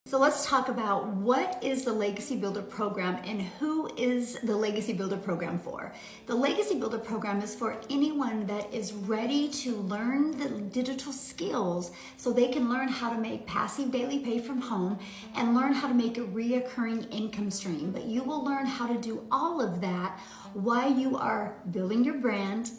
So let's talk about what is the Legacy Builder program and who is the Legacy Builder program for. The Legacy Builder program is for anyone that is ready to learn the digital skills so they can learn how to make passive daily pay from home and learn how to make a reoccurring income stream. But you will learn how to do all of that while you are building your brand,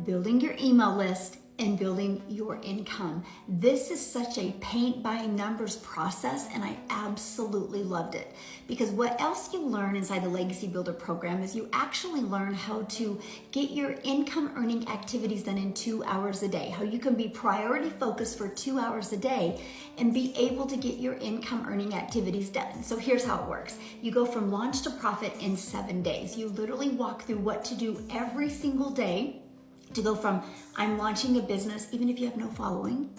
building your email list, and building your income. This is such a paint by numbers process, and I absolutely loved it, because what else you learn inside the Legacy Builder program is you actually learn how to get your income earning activities done in 2 hours a day, how you can be priority focused for 2 hours a day and be able to get your income earning activities done. So here's how it works. You go from launch to profit in 7 days. You literally walk through what to do every single day to go from I'm launching a business, even if you have no following,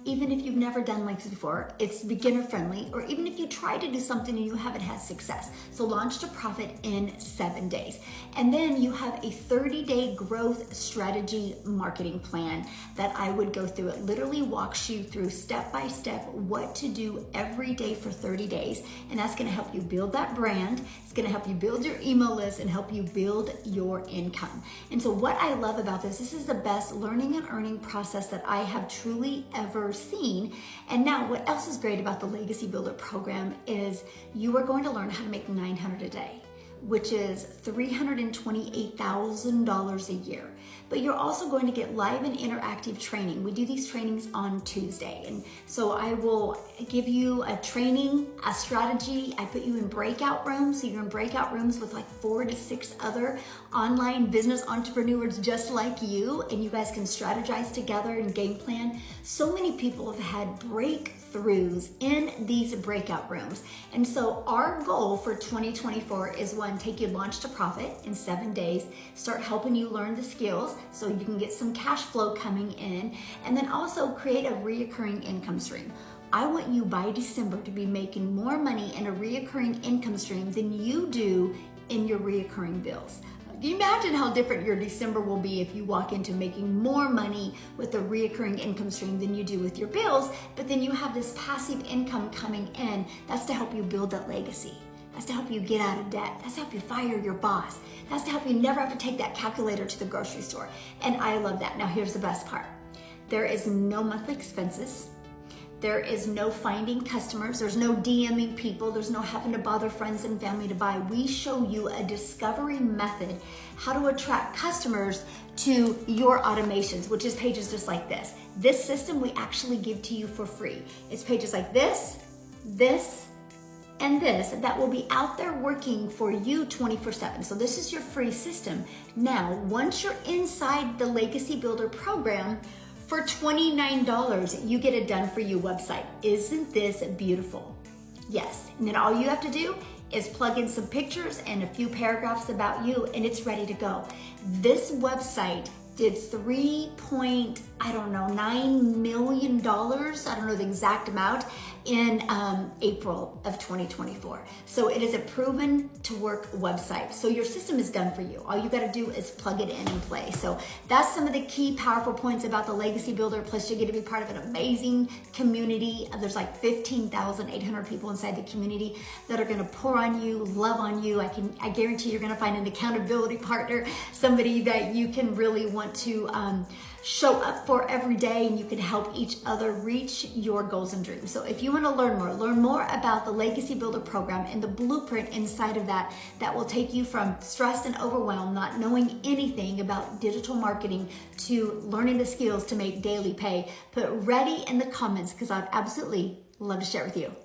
even if you've never done links before, it's beginner friendly, or even if you try to do something and you haven't had success. So launch to profit in 7 days. And then you have a 30-day growth strategy marketing plan that I would go through. It literally walks you through step by step what to do every day for 30 days. And that's gonna help you build that brand. It's gonna help you build your email list and help you build your income. And so what I love about this is the best learning and earning process that I have truly ever seen. And now what else is great about the Legacy Builder program is you are going to learn how to make $900 a day, which is $328,000 a year. But you're also going to get live and interactive training. We do these trainings on Tuesday. And so I will give you a training, a strategy. I put you in breakout rooms. So you're in breakout rooms with like 4 to 6 other online business entrepreneurs just like you. And you guys can strategize together and game plan. So many people have had breakthroughs in these breakout rooms. And so our goal for 2024 is one, take you launch to profit in 7 days, start helping you learn the skills so you can get some cash flow coming in, and then also create a reoccurring income stream. I want you by December to be making more money in a reoccurring income stream than you do in your reoccurring bills. Can you imagine how different your December will be if you walk into making more money with a reoccurring income stream than you do with your bills, but then you have this passive income coming in? That's to help you build that legacy. That's to help you get out of debt. That's to help you fire your boss. That's to help you never have to take that calculator to the grocery store. And I love that. Now here's the best part. There is no monthly expenses. There is no finding customers. There's no DMing people. There's no having to bother friends and family to buy. We show you a discovery method, how to attract customers to your automations, which is pages just like this. This system we actually give to you for free. It's pages like this, and this that will be out there working for you 24/7. So this is your free system. Now, once you're inside the Legacy Builder program, for $29, you get a done for you website. Isn't this beautiful? Yes, and then all you have to do is plug in some pictures and a few paragraphs about you, and it's ready to go. This website did $3.9 million, I don't know the exact amount, in April of 2024. So it is a proven to work website. So your system is done for you. All you gotta do is plug it in and play. So that's some of the key powerful points about the Legacy Builder. Plus you get to be part of an amazing community. There's like 15,800 people inside the community that are gonna pour on you, love on you. I guarantee you're gonna find an accountability partner, somebody that you can really want to show up for every day, and you can help each other reach your goals and dreams. So if you want to learn more about the Legacy Builder program and the blueprint inside of that will take you from stressed and overwhelmed, not knowing anything about digital marketing, to learning the skills to make daily pay, put ready in the comments, because I'd absolutely love to share it with you.